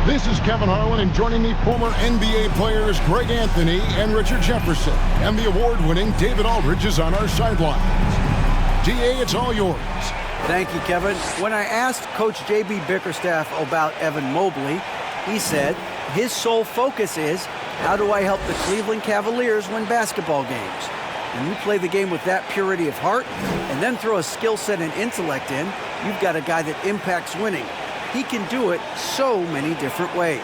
This is Kevin Harlan, and joining me, former NBA players Greg Anthony and Richard Jefferson. And the award-winning David Aldridge is on our sidelines. DA, it's all yours. Thank you, Kevin. When I asked Coach J.B. Bickerstaff about Evan Mobley, he said his sole focus is, how do I help the Cleveland Cavaliers win basketball games? When you play the game with that purity of heart and then throw a skill set and intellect in, you've got a guy that impacts winning. He can do it so many different ways.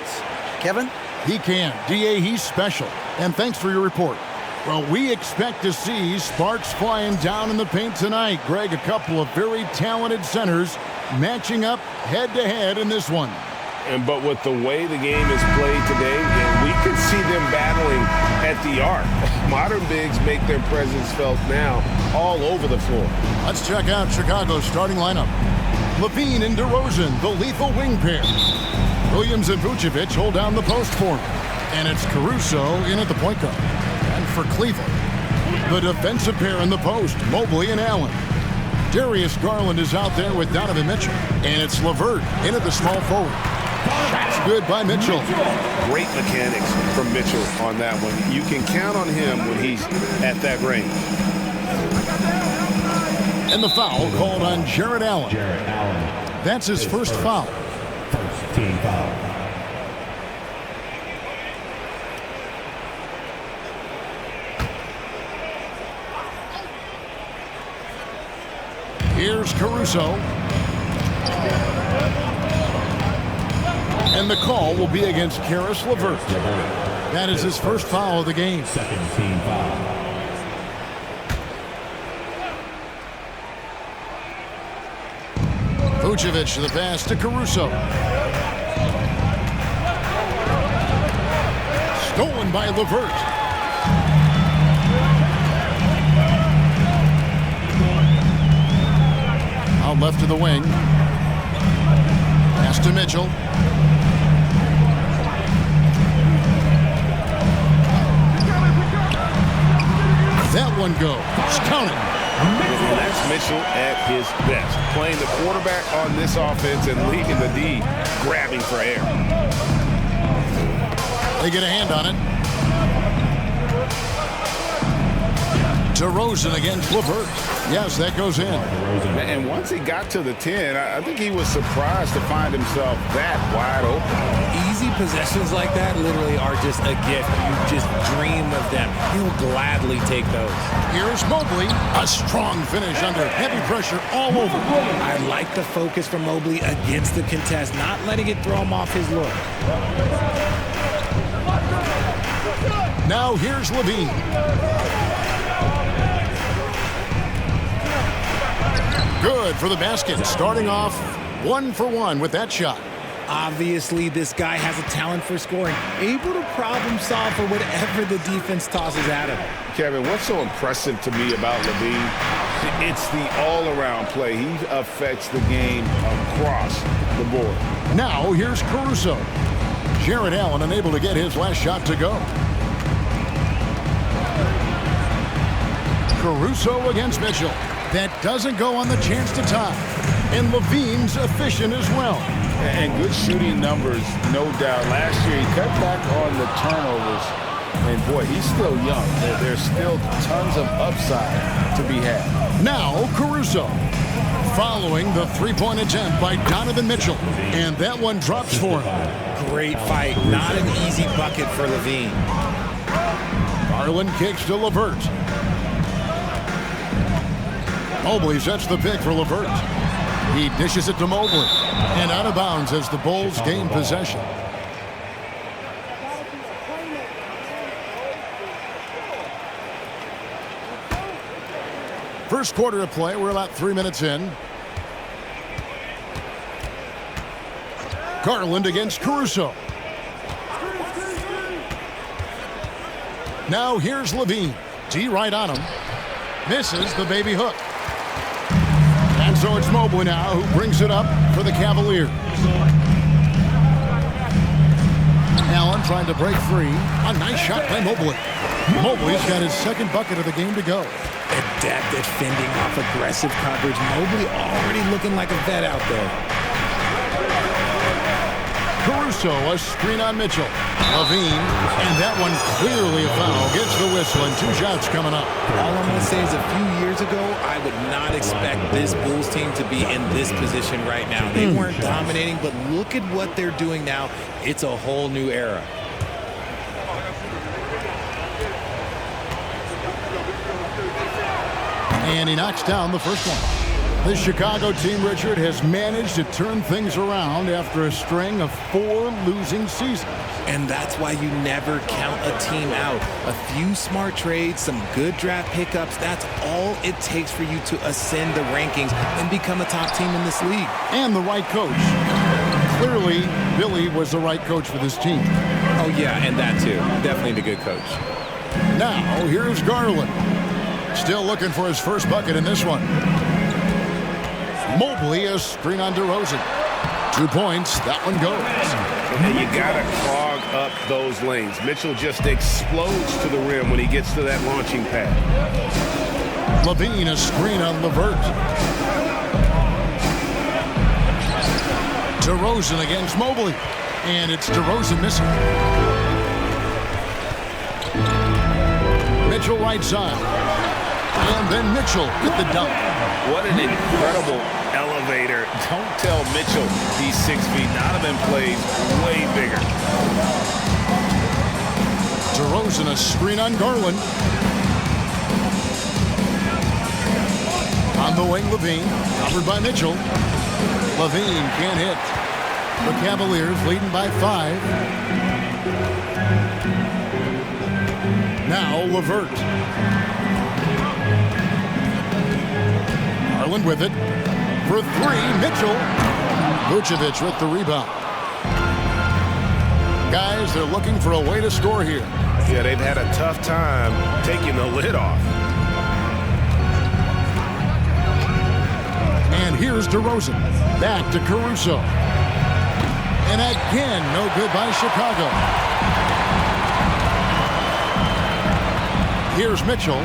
Kevin? He can. DA, he's special. And thanks for your report. Well, we expect to see sparks flying down in the paint tonight. Greg, a couple of very talented centers matching up head-to-head in this one. But with the way the game is played today, we could see them battling at the arc. Modern bigs make their presence felt now all over the floor. Let's check out Chicago's starting lineup. Levine and DeRozan, the lethal wing pair. Williams and Vucevic hold down the post for him. And it's Caruso in at the point guard. And for Cleveland, the defensive pair in the post, Mobley and Allen. Darius Garland is out there with Donovan Mitchell. And it's LeVert in at the small forward. Shots good by Mitchell. Great mechanics from Mitchell on that one. You can count on him when he's at that range. And the foul called on Jarrett Allen. That's his first foul. First team foul. Here's Caruso. And the call will be against Karis LeVert. That is his first foul of the game. Second team foul. Vucevic to the pass to Caruso. Stolen by LeVert. Out left to the wing. Pass to Mitchell. That one goes. Count it. And that's Mitchell at his best. Playing the quarterback on this offense and leaving the D grabbing for air. They get a hand on it. DeRozan against LeVert. Yes, that goes in. And once he got to the 10, I think he was surprised to find himself that wide open. Easy possessions like that literally are just a gift. You just dream of them. He'll gladly take those. Here's Mobley. A strong finish under heavy pressure all over. I like the focus from Mobley against the contest, not letting it throw him off his look. Now here's Levine. Good for the basket. Starting off 1 for 1 with that shot. Obviously, this guy has a talent for scoring, able to problem solve for whatever the defense tosses at him. Kevin, what's so impressive to me about Levine? It's the all-around play. He affects the game across the board. Now here's Caruso. Jarrett Allen unable to get his last shot to go. Caruso against Mitchell. That doesn't go on the chance to tie. And Levine's efficient as well. And good shooting numbers, no doubt. Last year, he cut back on the turnovers. And, boy, he's still young. There's still tons of upside to be had. Now, Caruso. Following the three-point attempt by Donovan Mitchell. And that one drops for him. Great fight. Not an easy bucket for Levine. Garland kicks to LeVert. Mobley sets the pick for LeVert. He dishes it to Mobley. And out of bounds as the Bulls gain possession. First quarter of play. We're about 3 minutes in. Garland against Caruso. Now here's Levine. D right on him. Misses the baby hook. And so it's Mobley now who brings it up for the Cavaliers. Allen trying to break free. A nice shot by Mobley. Mobley's got his second bucket of the game to go. Adept at fending off aggressive coverage. Mobley already looking like a vet out there. Caruso, a screen on Mitchell. Levine, and that one clearly a foul. Gets the whistle, and 2 shots coming up. All I'm going to say is a few years ago, I would not expect this Bulls team to be in this position right now. They weren't dominating, but look at what they're doing now. It's a whole new era. And he knocks down the first one. The Chicago team, Richard, has managed to turn things around after a string of 4 losing seasons. And that's why you never count a team out. A few smart trades, some good draft pickups, that's all it takes for you to ascend the rankings and become a top team in this league. And the right coach. Clearly, Billy was the right coach for this team. Oh, yeah, and that too. Definitely the good coach. Now, here's Garland. Still looking for his first bucket in this one. Mobley, a screen on DeRozan. 2 points. That one goes. And you got to clog up those lanes. Mitchell just explodes to the rim when he gets to that launching pad. Levine, a screen on Levert. DeRozan against Mobley. And it's DeRozan missing. Mitchell right side. And then Mitchell with the dunk. What an incredible elevator. Don't tell Mitchell he's 6 feet. Donovan plays way bigger. DeRozan, a screen on Garland. On the wing, Levine. Covered by Mitchell. Levine can't hit. The Cavaliers leading by 5. Now Levert. Garland with it. For 3, Mitchell. Vucevic with the rebound. Guys, they're looking for a way to score here. Yeah, they've had a tough time taking the lid off. And here's DeRozan. Back to Caruso. And again, no good by Chicago. Here's Mitchell.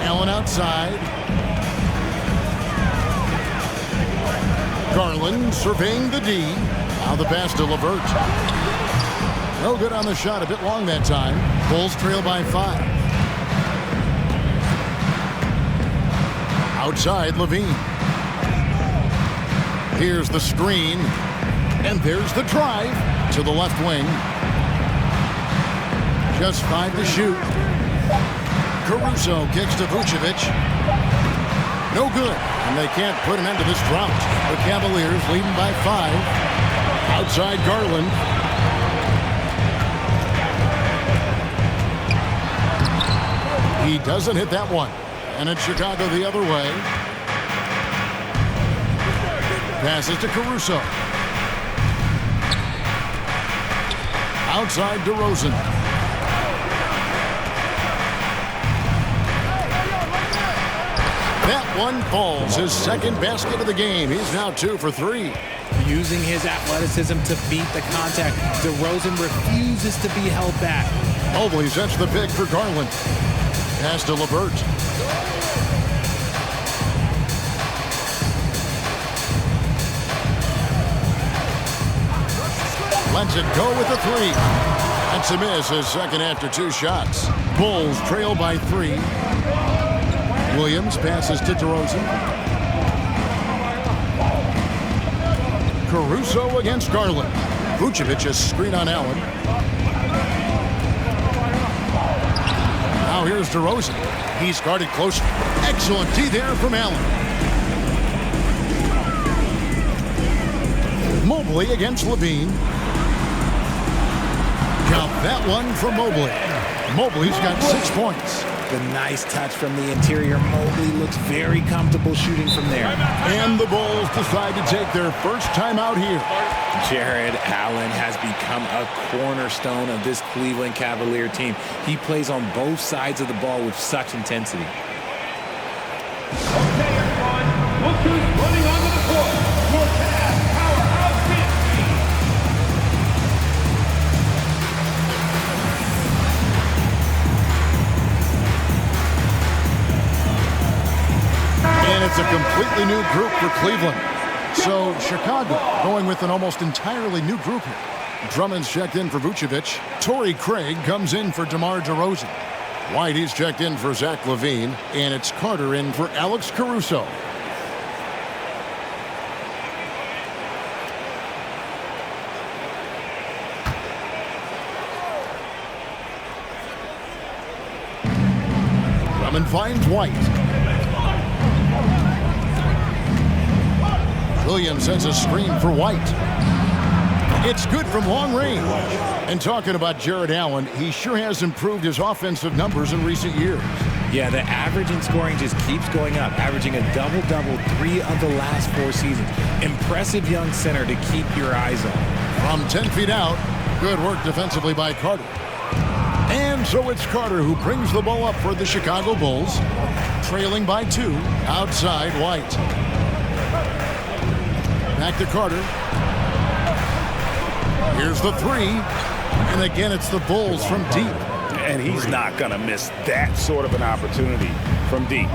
Allen outside. Garland surveying the D. Now the pass to Levert. No good on the shot. A bit long that time. Bulls trail by 5. Outside, Levine. Here's the screen. And there's the drive to the left wing. Just 5 to shoot. Caruso kicks to Vucevic. No good. And they can't put an end to this drought. The Cavaliers leading by 5. Outside Garland. He doesn't hit that one. And it's Chicago the other way. Passes to Caruso. Outside DeRozan. That one falls. His second basket of the game. He's now 2 for 3. Using his athleticism to beat the contact, DeRozan refuses to be held back. Mobley sets the pick for Garland. Pass to Levert. Lets it go with the 3. That's a miss. His second after 2 shots. Bulls trail by 3. Williams passes to DeRozan. Caruso against Garland. Vucevic a screen on Allen. Now here's DeRozan. He's guarded closely. Excellent D there from Allen. Mobley against Levine. Count that one from Mobley. Mobley's got 6 points. The nice touch from the interior. Mobley looks very comfortable shooting from there. And the Bulls decide to take their first time out here. Jared Allen has become a cornerstone of this Cleveland Cavalier team. He plays on both sides of the ball with such intensity. Okay, everyone. Look who's running onto the court. Your Cavs powerhouse team. And it's a completely new group for Cleveland. So Chicago going with an almost entirely new group here. Drummond's checked in for Vucevic. Torrey Craig comes in for DeMar DeRozan. Whitey's checked in for Zach LaVine. And it's Carter in for Alex Caruso. Drummond finds White. Williams sends a screen for White. It's good from long range. And talking about Jared Allen, he sure has improved his offensive numbers in recent years. Yeah, the average in scoring just keeps going up, averaging a double-double 3 of the last 4 seasons. Impressive young center to keep your eyes on. From 10 feet out, good work defensively by Carter. And so it's Carter who brings the ball up for the Chicago Bulls, trailing by 2, outside White. Back to Carter. Here's the 3. And again, it's the Bulls from deep. And he's not going to miss that sort of an opportunity from deep.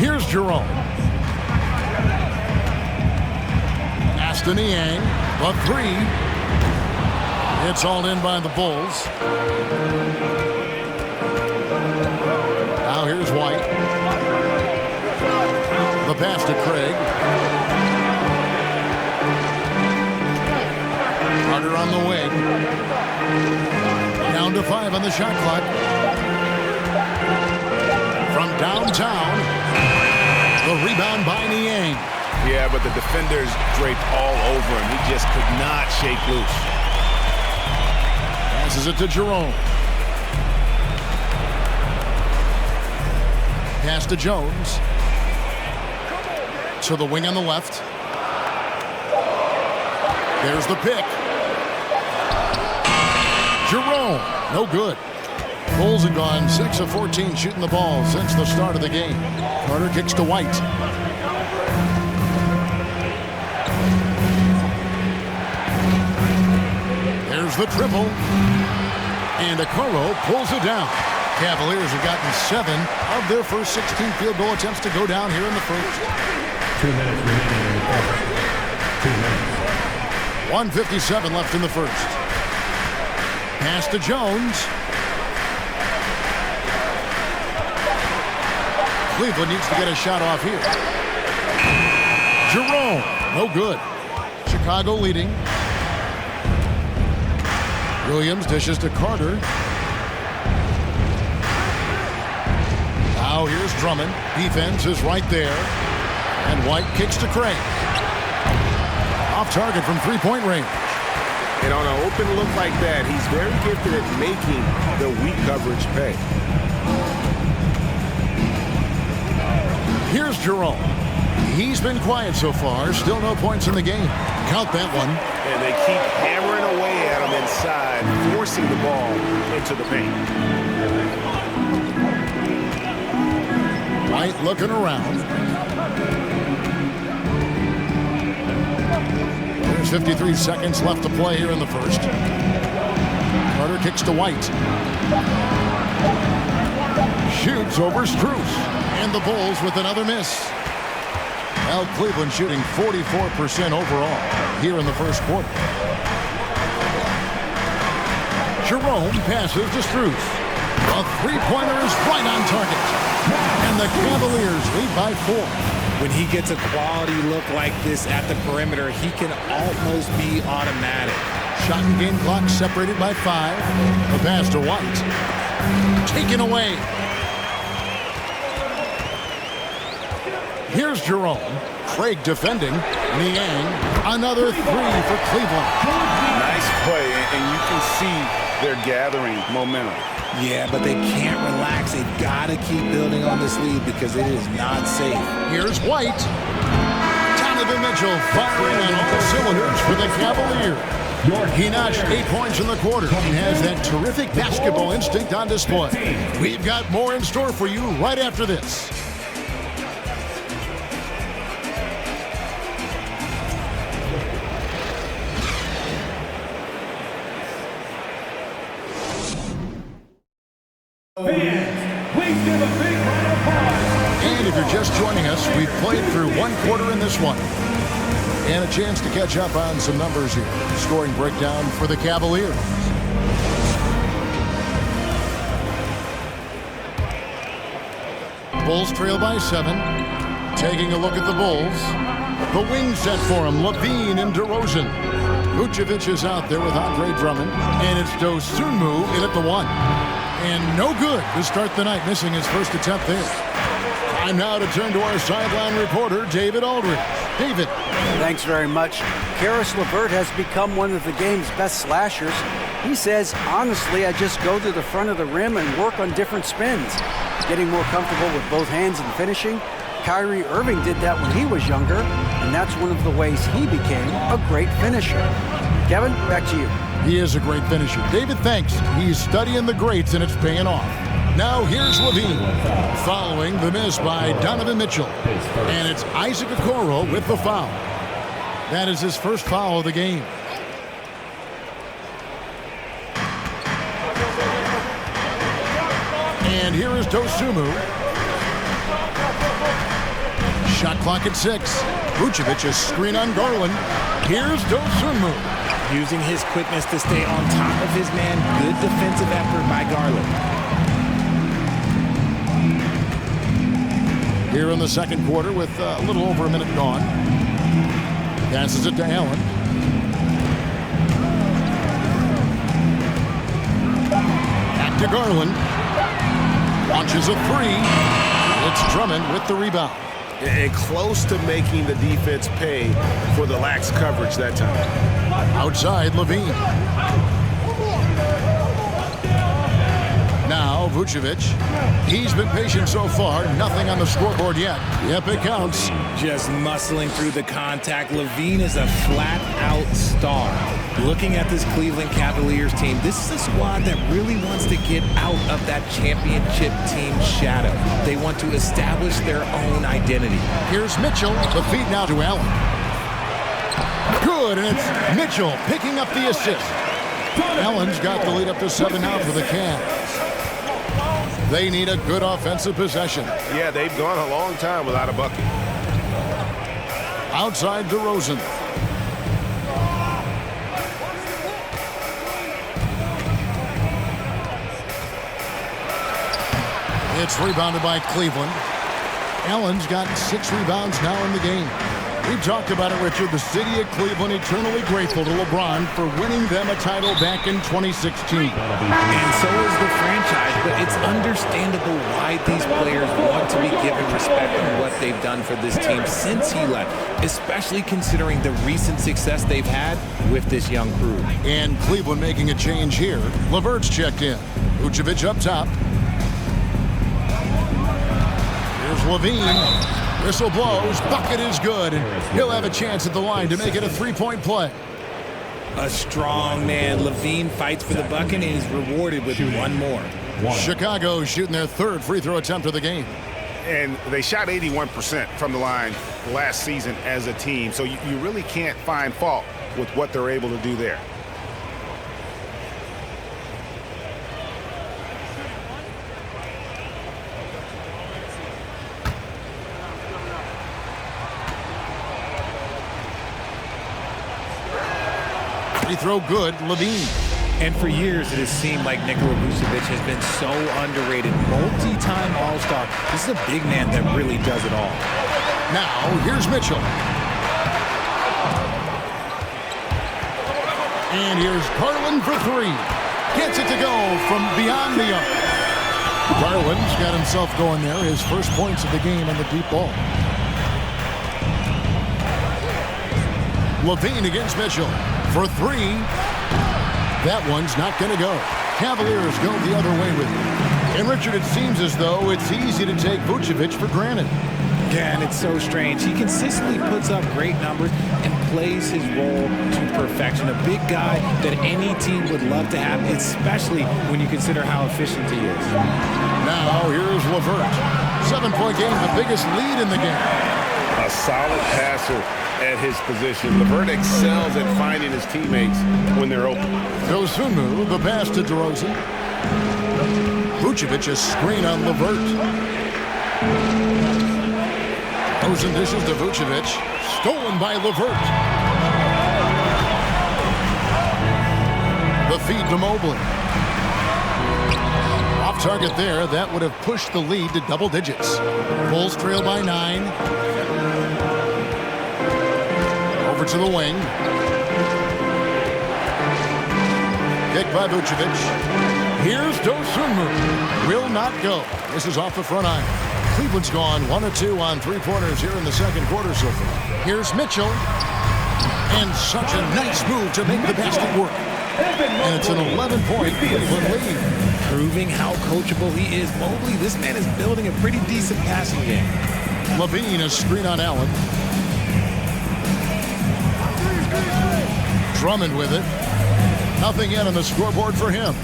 Here's Jerome. Aston Yang, the 3. It's all in by the Bulls. Now here's White. The pass to Craig. Carter on the wing. Down to 5 on the shot clock. From downtown, the rebound by Niang. Yeah, but the defenders draped all over him. He just could not shake loose. Passes it to Jerome. Pass to Jones. To the wing on the left. There's the pick. Jerome, no good. Bulls have gone 6 of 14 shooting the ball since the start of the game. Carter kicks to White. There's the triple. And Okoro pulls it down. Cavaliers have gotten 7 of their first 16 field goal attempts to go down here in the first. 2 minutes remaining in the quarter. 2 minutes. 1:57 left in the first. Pass to Jones. Cleveland needs to get a shot off here. Jerome, no good. Chicago leading. Williams dishes to Carter. Now here's Drummond. Defense is right there. And White kicks to Craig. Off target from three-point range. And on an open look like that, he's very gifted at making the weak coverage pay. Here's Jerome. He's been quiet so far. Still no points in the game. Count that one. And they keep hammering away at him inside, forcing the ball into the paint. White looking around. There's 53 seconds left to play here in the first. Carter kicks to White. Shoots over Strus. And the Bulls with another miss. Well, Cleveland shooting 44% overall here in the first quarter. Jerome passes to Strus. A three-pointer is right on target. And the Cavaliers lead by 4. When he gets a quality look like this at the perimeter, he can almost be automatic. Shot and game clock separated by 5. The pass to White. Taken away. Here's Jerome. Craig defending. Niang. Another 3 for Cleveland. Nice play, and you can see they're gathering momentum. Yeah, but they can't relax. They've got to keep building on this lead because it is not safe. Here's White. Donovan Mitchell firing on all cylinders for the Cavaliers. He notched 8 points in the quarter and has that terrific basketball instinct on display. We've got more in store for you right after this. Fans, please give a big round of applause And if you're just joining us, we've played through one quarter in this one. And a chance to catch up on some numbers here. Scoring breakdown for the Cavaliers. Bulls trail by 7. Taking a look at the Bulls. The wing set for him, Levine and DeRozan. Vucevic is out there with Andre Drummond. And it's Dosunmu in at the 1. And no good to start the night, missing his first attempt there. Time now to turn to our sideline reporter, David Aldridge. David. Thanks very much. Karis LeVert has become one of the game's best slashers. He says, honestly, I just go to the front of the rim and work on different spins. Getting more comfortable with both hands and finishing. Kyrie Irving did that when he was younger, and that's one of the ways he became a great finisher. Kevin, back to you. He is a great finisher. David, thanks. He's studying the greats, and it's paying off. Now here's Levine, following the miss by Donovan Mitchell. And it's Isaac Okoro with the foul. That is his first foul of the game. And here is Dosunmu. Shot clock at 6. Vucevic is screen on Garland. Here's Dosunmu. Using his quickness to stay on top of his man. Good defensive effort by Garland. Here in the second quarter with a little over a minute gone. Passes it to Allen. Back to Garland. Launches a 3. It's Drummond with the rebound. And close to making the defense pay for the lax coverage that time. Outside, Levine. Now, Vucevic. He's been patient so far. Nothing on the scoreboard yet. Yep, it counts. Just muscling through the contact. Levine is a flat-out star. Looking at this Cleveland Cavaliers team, this is a squad that really wants to get out of that championship team shadow. They want to establish their own identity. Here's Mitchell. The feed now to Allen. Good, and it's Mitchell picking up the assist. Allen's got the lead up to 7 now for the Cavs. They need a good offensive possession. Yeah, they've gone a long time without a bucket. Outside DeRozan. It's rebounded by Cleveland. Allen's got 6 rebounds now in the game. We talked about it, Richard. The city of Cleveland eternally grateful to LeBron for winning them a title back in 2016. And so is the franchise, but it's understandable why these players want to be given respect on what they've done for this team since he left, especially considering the recent success they've had with this young crew. And Cleveland making a change here. LeVert's checked in. Vucevic up top. Here's Levine. Whistle blows. Bucket is good. And he'll have a chance at the line to make it a 3-point play. A strong man. Levine fights for the bucket and is rewarded with one more. Chicago shooting their 3rd free throw attempt of the game. And they shot 81% from the line last season as a team. So you really can't find fault with what they're able to do there. Free throw good, Levine. And for years, it has seemed like Nikola Vucevic has been so underrated. Multi-time All-Star. This is a big man that really does it all. Now, here's Mitchell. And here's Garland for 3. Gets it to go from beyond the arc. Garland's got himself going there. His first points of the game on the deep ball. Levine against Mitchell for 3. That one's not going to go. Cavaliers go the other way with it. And Richard, it seems as though it's easy to take Vucevic for granted. Yeah, and it's so strange. He consistently puts up great numbers and plays his role to perfection. A big guy that any team would love to have, especially when you consider how efficient he is. Now, here's LeVert. 7-point game, the biggest lead in the game. A solid passer at his position. LeVert excels at finding his teammates when they're open. Dosunmu, the pass to DeRozan. Vucevic, a screen on LeVert. DeRozan dishes to Vucevic. Stolen by LeVert. The feed to Mobley. Off target there. That would have pushed the lead to double digits. Bulls trail by 9. Over to the wing. Kick by Vucevic. Here's Dosunmu. Will not go. This is off the front iron. Cleveland's gone 1 of 2 on three-pointers here in the second quarter so far. Here's Mitchell. And such a nice move to make the basket work. And it's an 11-point Cleveland lead. Proving how coachable he is. Mobley, this man is building a pretty decent passing game. Levine, a screen on Allen. Drummond with it. Nothing yet on the scoreboard for him.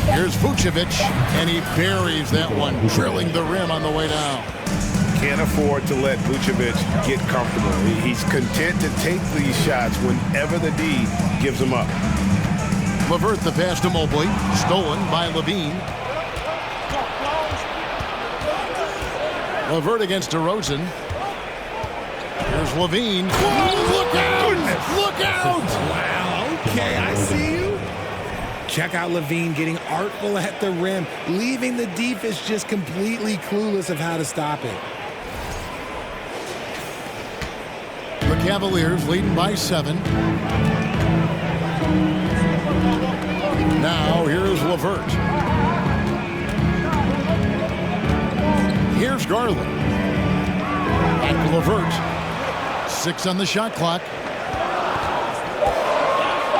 Here's Vucevic, and he buries that one, drilling the rim on the way down. Can't afford to let Vucevic get comfortable. He's content to take these shots whenever the D gives them up. LeVert the pass to Mobley, stolen by Levine. LeVert against DeRozan. Here's Levine. Whoa, look out! Look out! Wow, okay, I see you. Check out Levine getting artful at the rim, leaving the defense just completely clueless of how to stop it. The Cavaliers leading by 7. Now here's LeVert. Here's Garland. Back to LeVert. 6 on the shot clock.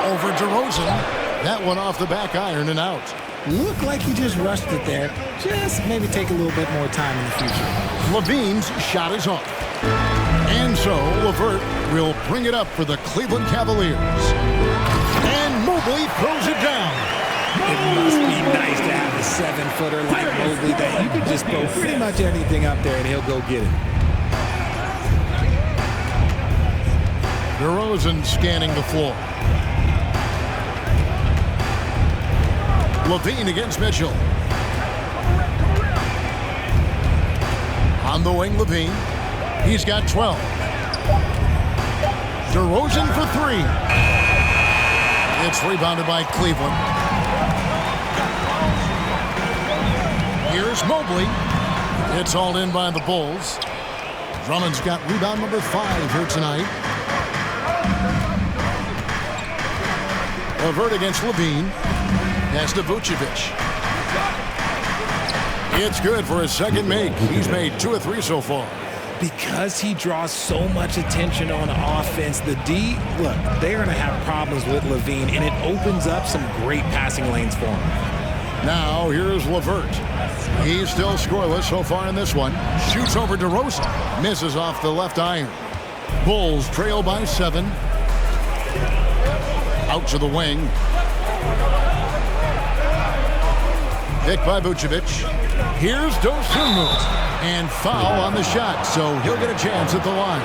Over DeRozan. That one off the back iron and out. Looked like he just rushed it there. Just maybe take a little bit more time in the future. Levine's shot is off. And so LeVert will bring it up for the Cleveland Cavaliers. And Mobley throws it down. It must be nice to have a 7-footer like Mobley that you can just throw pretty much anything up there and he'll go get it. DeRozan scanning the floor. Levine against Mitchell. On the wing, Levine. He's got 12. DeRozan for 3. It's rebounded by Cleveland. Here's Mobley. It's hauled in by the Bulls. Drummond's got rebound number 5 here tonight. LeVert against Levine. Pass to Vucevic. It's good for his second make. He's made 2 of 3 so far. Because he draws so much attention on offense, the D, look, they're going to have problems with Levine, and it opens up some great passing lanes for him. Now, here's LeVert. He's still scoreless so far in this one. Shoots over DeRozan. Misses off the left iron. Bulls trail by 7. Out to the wing. Pick by Vucevic. Here's Dosunmu. And foul on the shot, so he'll get a chance at the line.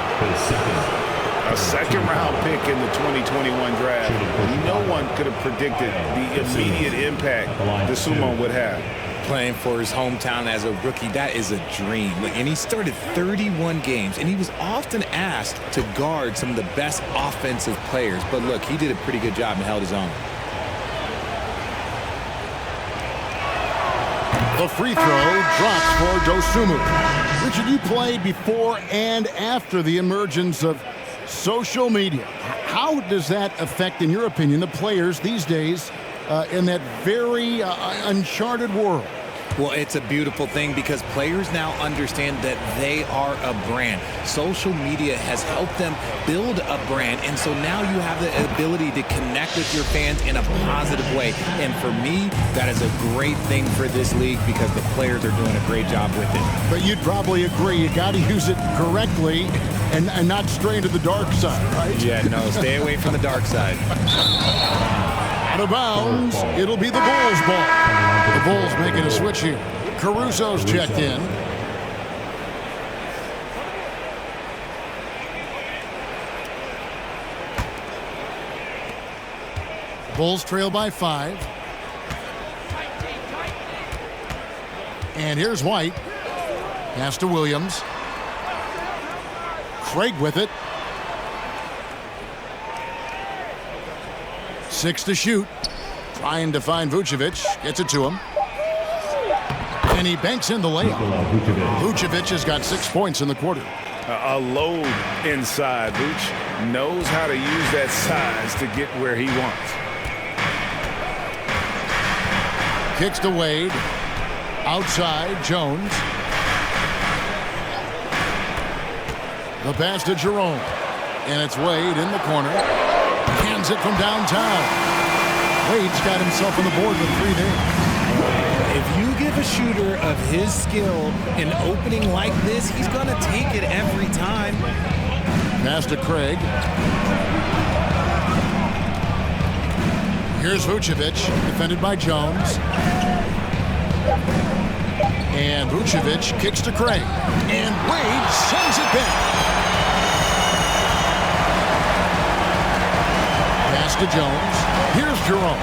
A second-round pick in the 2021 draft. No one could have predicted the immediate impact Dosunmu would have. Playing for his hometown as a rookie, that is a dream. And he started 31 games, and he was often asked to guard some of the best offensive players. But look, he did a pretty good job and held his own. The free throw drops for Dosunmu. Richard, you played before and after the emergence of social media. How does that affect, in your opinion, the players these days in that very uncharted world? Well, it's a beautiful thing because players now understand that they are a brand. Social media has helped them build a brand, and so now you have the ability to connect with your fans in a positive way. And for me, that is a great thing for this league because the players are doing a great job with it. But you'd probably agree you got to use it correctly and not stray into the dark side, right? Yeah, no, stay away from the dark side. Out of bounds, it'll be the Bulls' ball. The Bulls making a switch here. Caruso's checked in. Bulls trail by 5. And here's White. Pass to Williams. Craig with it. 6 to shoot. Trying to find Vucevic. Gets it to him. And he banks in the layup. Vucevic has got 6 points in the quarter. A load inside. Vuce knows how to use that size to get where he wants. Kicks to Wade. Outside, Jones. The pass to Jerome. And it's Wade in the corner. Hands it from downtown. Wade's got himself on the board with 3 there. If you give a shooter of his skill an opening like this, he's going to take it every time. Pass to Craig. Here's Vucevic, defended by Jones. And Vucevic kicks to Craig. And Wade sends it back. Pass to Jones. Here's Jerome.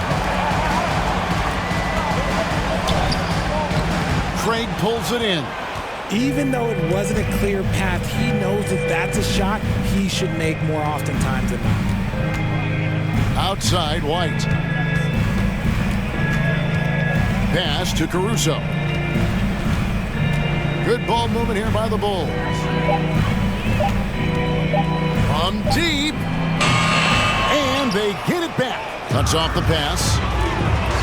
Craig pulls it in. Even though it wasn't a clear path, he knows that that's a shot he should make more oftentimes than not. Outside, White. Pass to Caruso. Good ball movement here by the Bulls. From deep. And they get it back. Cuts off the pass.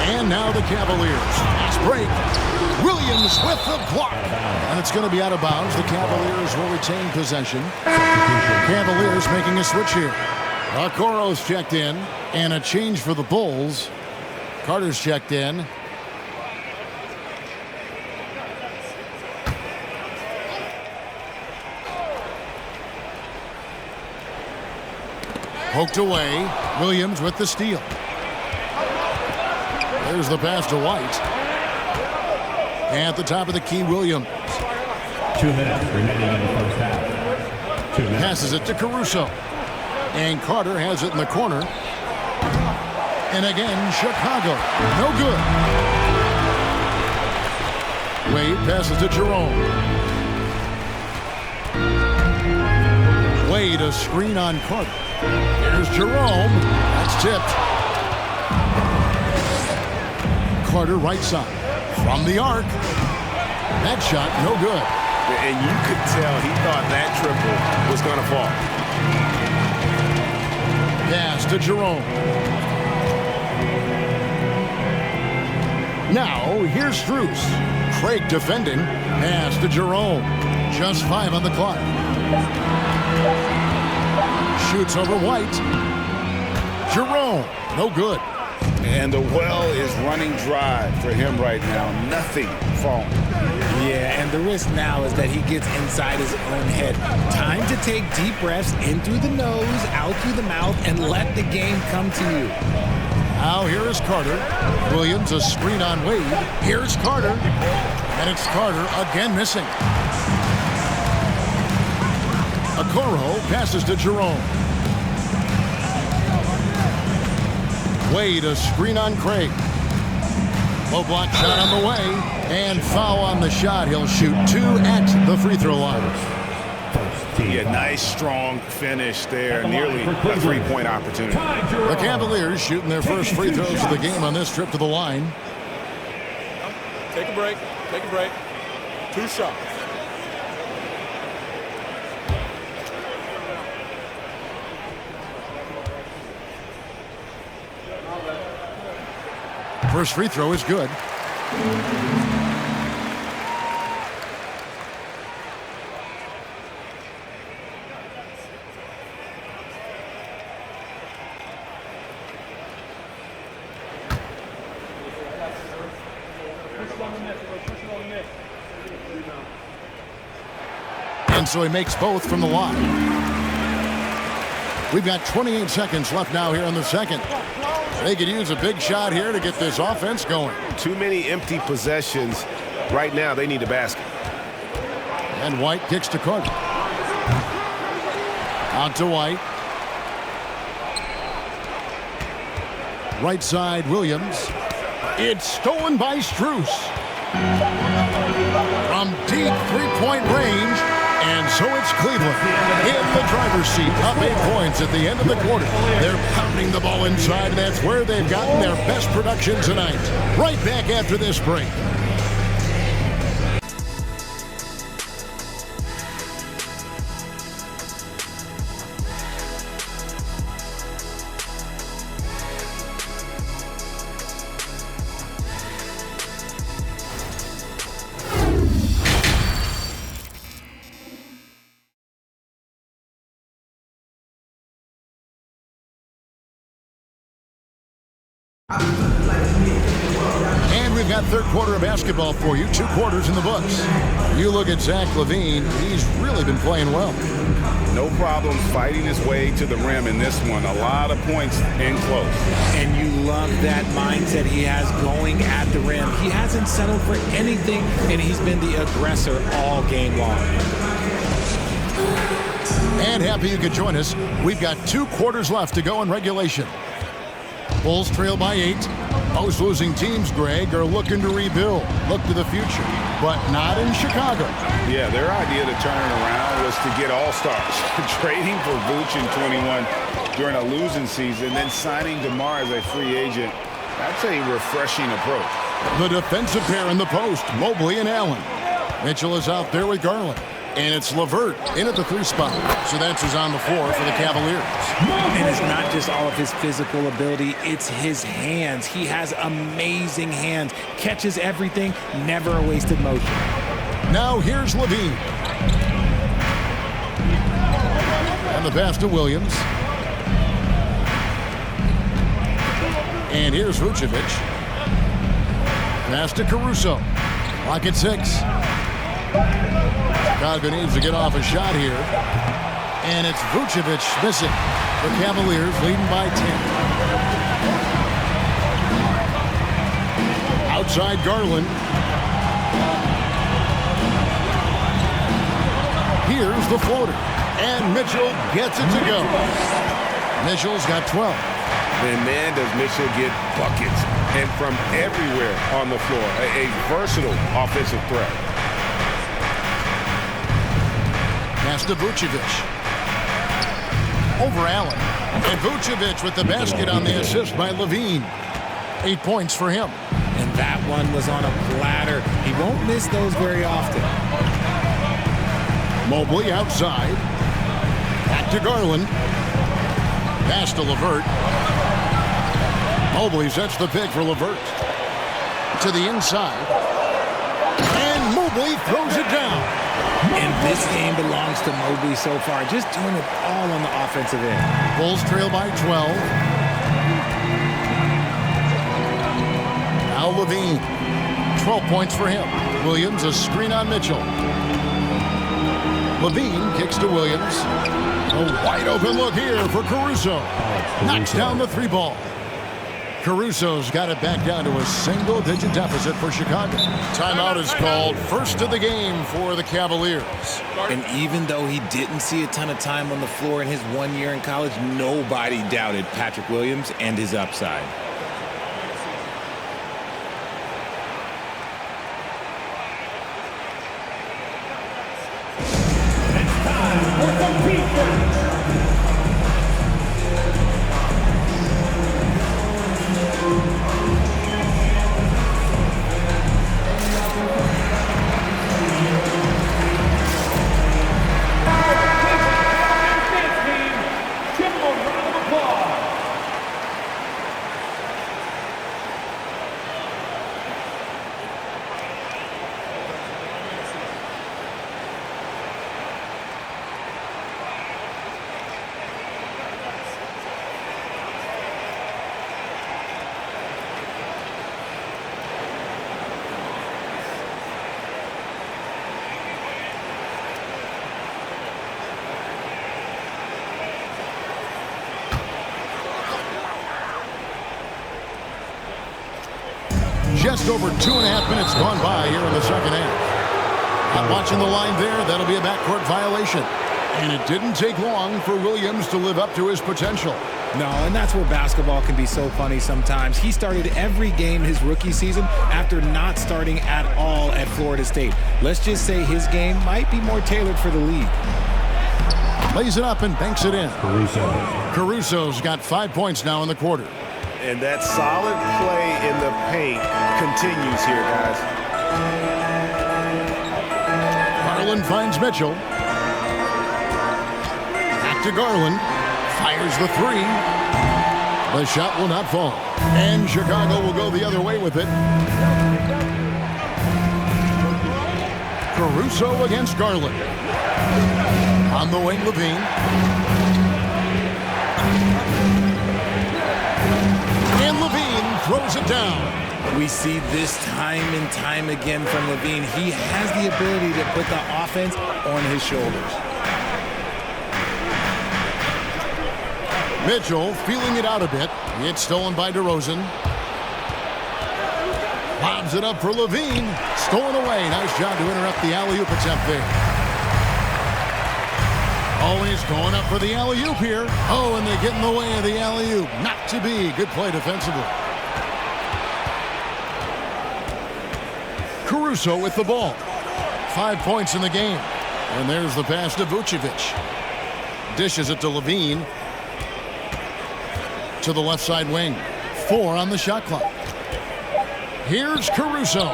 And now the Cavaliers. Fast break. Williams with the block. And it's going to be out of bounds. The Cavaliers will retain possession. Cavaliers making a switch here. Okoro's checked in. And a change for the Bulls. Carter's checked in. Poked away. Williams with the steal. There's the pass to White. At the top of the key, Williams. 2 minutes remaining in the first half. 2 minutes. Passes it to Caruso. And Carter has it in the corner. And again, Chicago. No good. Wade passes to Jerome. Wade, a screen on Carter. Here's Jerome. That's tipped. Carter right side. From the arc. That shot, no good. And you could tell he thought that triple was going to fall. Pass to Jerome. Now, here's Strus. Craig defending. Pass to Jerome. Just 5 on the clock. Shoots over White. Jerome, no good. And the well is running dry for him right now. Nothing falling. Yeah, and the risk now is that he gets inside his own head. Time to take deep breaths in through the nose, out through the mouth, and let the game come to you. Now here is Carter. Williams, a screen on Wade. Here's Carter. And it's Carter again missing. Okoro passes to Jerome. Wade, a screen on Craig. Low block shot on the way. And foul on the shot. He'll shoot 2 at the free throw line. Yeah, nice, strong finish there. Nearly a 3-point opportunity. The Cavaliers shooting their first free throws of the game on this trip to the line. Take a break. Take a break. 2 shots. First free throw is good. And so he makes both from the line. We've got 28 seconds left now here in the second. They could use a big shot here to get this offense going. Too many empty possessions. Right now, they need a basket. And White kicks to Carter. Out to White. Right side, Williams. It's stolen by Strus. From deep 3-point range, And so it's Cleveland in the driver's seat, up 8 points at the end of the quarter. They're pounding the ball inside, and that's where they've gotten their best production tonight. Right back after this break. And we've got third quarter of basketball for you. 2 quarters in the books. You look at Zach LaVine. He's really been playing well. No problem fighting his way to the rim in this one. A lot of points in close. And you love that mindset he has going at the rim. He hasn't settled for anything, and he's been the aggressor all game long. And happy you could join us. We've got 2 quarters left to go in regulation. Bulls trail by 8. Most losing teams, Greg, are looking to rebuild, look to the future, but not in Chicago. Yeah, their idea to turn it around was to get all-stars. Trading for Vooch in 21 during a losing season, then signing DeMar as a free agent. That's a refreshing approach. The defensive pair in the post, Mobley and Allen. Mitchell is out there with Garland. And it's LeVert in at the 3 spot. So that's who's on the floor for the Cavaliers. And it's not just all of his physical ability, it's his hands. He has amazing hands, catches everything, never a wasted motion. Now here's LaVine. And the pass to Williams. And here's Vucevic. Pass to Caruso. Clock at 6. Chicago needs to get off a shot here. And it's Vucevic missing. The Cavaliers leading by 10. Outside Garland. Here's the floater. And Mitchell gets it to go. Mitchell's got 12. And man, does Mitchell get buckets. And from everywhere on the floor. A versatile offensive threat. Pass to Vucevic. Over Allen. And Vucevic with the basket on the assist by LaVine. 8 points for him. And that one was on a platter. He won't miss those very often. Mobley outside. Back to Garland. Pass to LeVert. Mobley sets the pick for LeVert. To the inside. And Mobley throws it down. And this game belongs to Mobley so far, just doing it all on the offensive end. Bulls trail by 12. Now LaVine. 12 points for him. Williams, a screen on Mitchell. LaVine kicks to Williams. A wide open look here for Caruso. Knocks down the 3 ball. Caruso's got it back down to a single-digit deficit for Chicago. Timeout is called. First of the game for the Cavaliers. And even though he didn't see a ton of time on the floor in his 1 year in college, nobody doubted Patrick Williams and his upside. It's time for some pizza. Just over 2.5 minutes gone by here in the second half. Not watching the line there. That'll be a backcourt violation. And it didn't take long for Williams to live up to his potential. No, and that's where basketball can be so funny sometimes. He started every game his rookie season after not starting at all at Florida State. Let's just say his game might be more tailored for the league. Lays it up and banks it in. Caruso's got 5 points now in the quarter. And that solid play in the paint continues here, guys. Garland finds Mitchell. Back to Garland. Fires the three. The shot will not fall. And Chicago will go the other way with it. Caruso against Garland. On the wing, Levine. And Levine throws it down. We see this time and time again from Levine. He has the ability to put the offense on his shoulders. Mitchell feeling it out a bit. It's stolen by DeRozan. Lobs it up for Levine. Stolen away. Nice job to interrupt the alley-oop attempt there. Oh, he's going up for the alley-oop here. Oh, and they get in the way of the alley-oop. Not to be. Good play defensively. Caruso with the ball. 5 points in the game. And there's the pass to Vucevic. Dishes it to Levine. To the left side wing. 4 on the shot clock. Here's Caruso.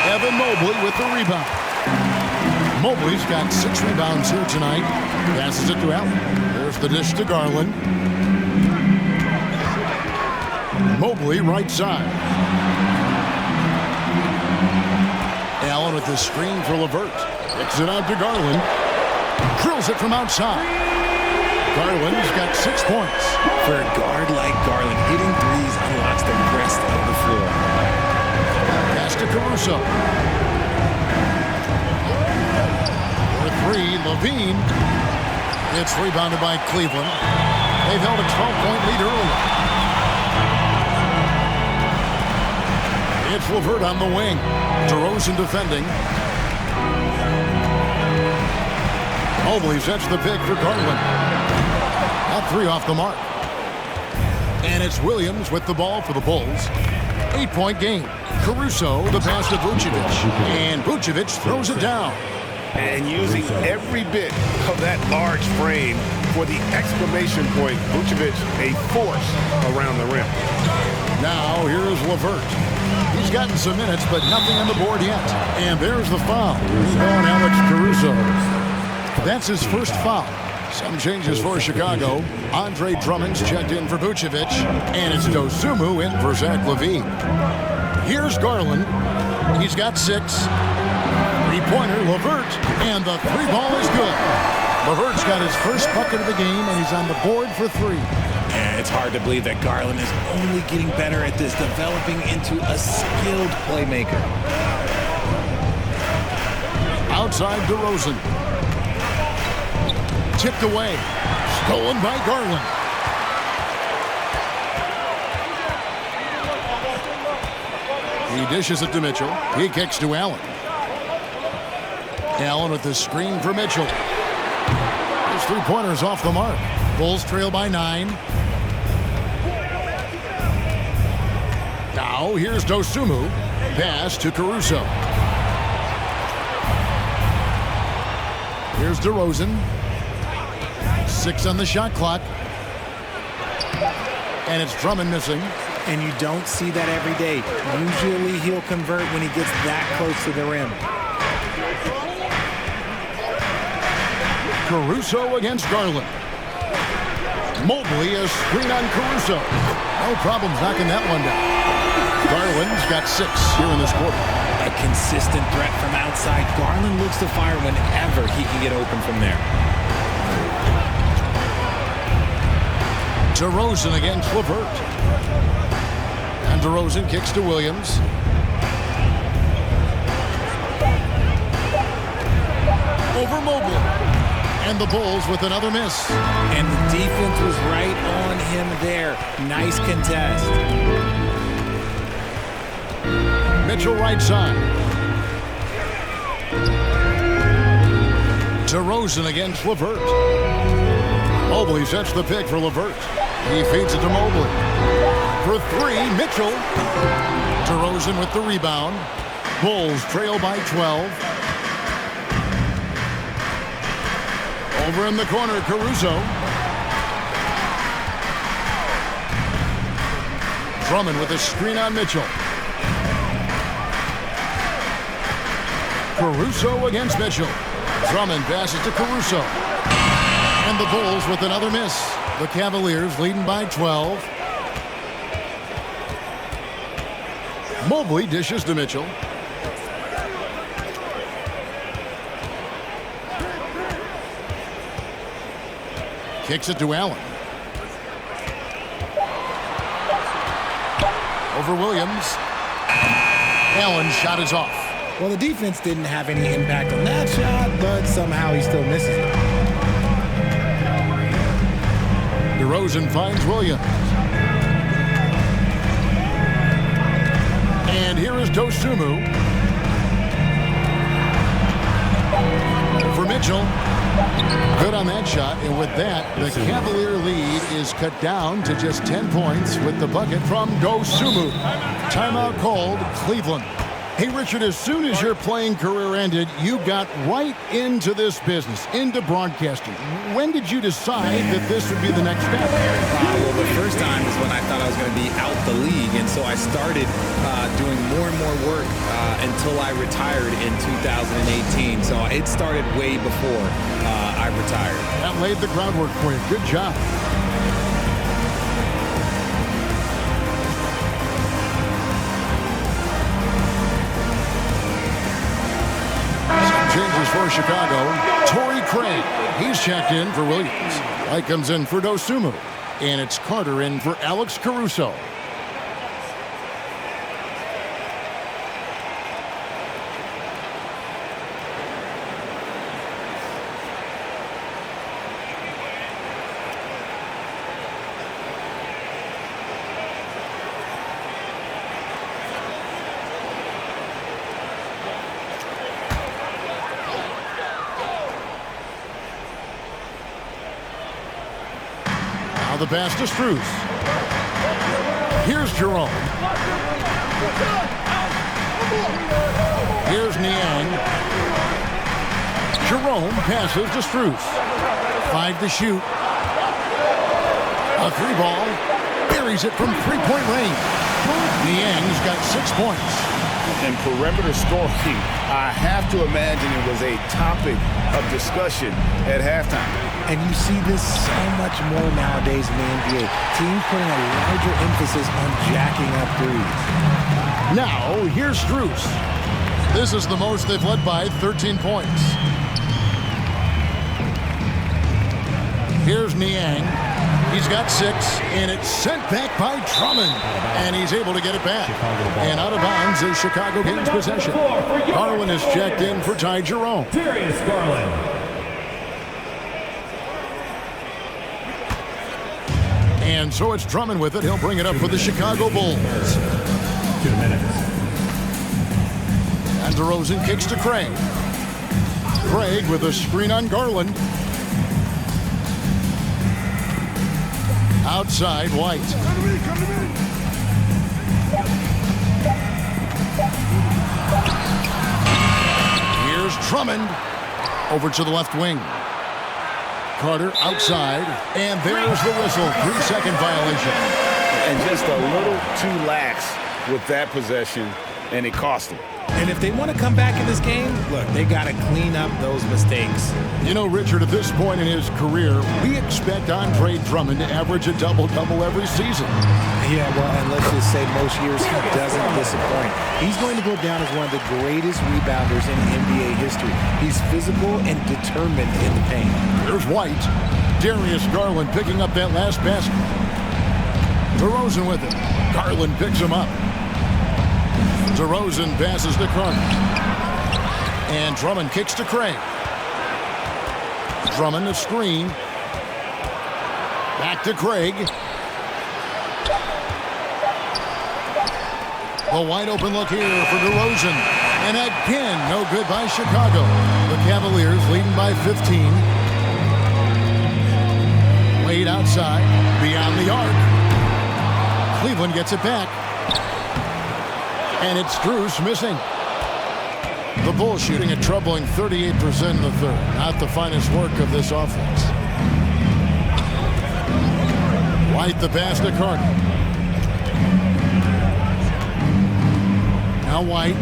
Evan Mobley with the rebound. Mobley's got 6 rebounds here tonight. Passes it to Allen. There's the dish to Garland. Mobley right side. Allen with the screen for LeVert. Kicks it out to Garland. Drills it from outside. Garland's got 6 points. For a guard like Garland, hitting threes unlocks the rest of the floor. Pass to Caruso. For 3, Levine. It's rebounded by Cleveland. They've held a 12-point lead early. It's LeVert on the wing. DeRozan defending. Mobley sets the pick for Garland. That 3 off the mark. And it's Williams with the ball for the Bulls. 8-point game. Caruso, the pass to Vucevic. And Vucevic throws it down. And using every bit of that large frame for the exclamation point, Vucevic a force around the rim. Now here's LeVert. He's gotten some minutes, but nothing on the board yet. And there's the foul. On Alex Caruso. That's his first foul. Some changes for Chicago. Andre Drummond's checked in for Vucevic. And it's Dosunmu in for Zach LaVine. Here's Garland. He's got 6. Three-pointer, LeVert. And the 3 ball is good. LeVert's got his first bucket of the game, and he's on the board for 3. And it's hard to believe that Garland is only getting better at this, developing into a skilled playmaker. Outside DeRozan. Tipped away. Stolen by Garland. He dishes it to Mitchell. He kicks to Allen. Allen with the screen for Mitchell. His 3-pointers off the mark. Bulls trail by 9. Now here's Dosunmu. Pass to Caruso. Here's DeRozan. 6 on the shot clock. And it's Drummond missing. And you don't see that every day. Usually he'll convert when he gets that close to the rim. Caruso against Garland. Mobley a screen on Caruso. No problems knocking that one down. Garland's got 6 here in this quarter. A consistent threat from outside. Garland looks to fire whenever he can get open from there. DeRozan against LeVert. And DeRozan kicks to Williams. Over Mobley. And the Bulls with another miss. And the defense was right on him there. Nice contest. Mitchell right side. DeRozan against LeVert. Mobley sets the pick for LeVert. He feeds it to Mobley. For three, Mitchell. DeRozan with the rebound. Bulls trail by 12. Over in the corner, Caruso. Drummond with a screen on Mitchell. Caruso against Mitchell. Drummond passes to Caruso. And the Bulls with another miss. The Cavaliers leading by 12. Mobley dishes to Mitchell. Kicks it to Allen. Over Williams. Allen's shot is off. Well, the defense didn't have any impact on that shot, but somehow he still misses it. DeRozan finds Williams. And here is Dosunmu. For Mitchell. Good on that shot, and with that, the Cavalier lead is cut down to just 10 points with the bucket from Dosunmu. Timeout called, Cleveland. Hey, Richard, as soon as your playing career ended, you got right into this business, into broadcasting. When did you decide that this would be the next step? Well, the first time is when I thought I was going to be out the league, and so I started doing more and more work until I retired in 2018. So it started way before I retired. That laid the groundwork for you. Good job. Changes for Chicago. Torrey Craig. He's checked in for Williams. White comes in for Dosunmu. And it's Carter in for Alex Caruso. The pass to Strus. Here's Jerome. Here's Niang. Jerome passes to Strus. 5 to shoot. A 3-ball. Buries it from three-point range. Niang's got 6 points. And perimeter scoring, I have to imagine it was a topic of discussion at halftime. And you see this so much more nowadays in the NBA. Teams putting a larger emphasis on jacking up threes. Now, here's Strus. This is the most they've led by 13 points. Here's Niang. He's got 6, and it's sent back by Drummond. And he's able to get it back. And out of bounds as Chicago gains possession. Garland is checked in for Ty Jerome. Darius Garland. And so it's Drummond with it. He'll bring it up for the Chicago Bulls. 2 minutes. And DeRozan kicks to Craig. Craig with a screen on Garland. Outside, White. Here's Drummond. Over to the left wing. Carter outside, and there's the whistle. 3-second violation. And just a little too lax with that possession, and it cost him. And if they want to come back in this game, look, they got to clean up those mistakes. You know, Richard, at this point in his career, we expect Andre Drummond to average a double-double every season. Yeah, well, and let's just say most years he doesn't disappoint. He's going to go down as one of the greatest rebounders in NBA history. He's physical and determined in the paint. There's White. Darius Garland picking up that last basket. DeRozan with it. Garland picks him up. DeRozan passes to Carter. And Drummond kicks to Craig. Drummond a screen. Back to Craig. A wide open look here for DeRozan. And again, no good by Chicago. The Cavaliers leading by 15. Wade outside. Beyond the arc. Cleveland gets it back. And it's Strus missing. The Bulls shooting a troubling 38% in the third. Not the finest work of this offense. White the pass to Carter. Now White.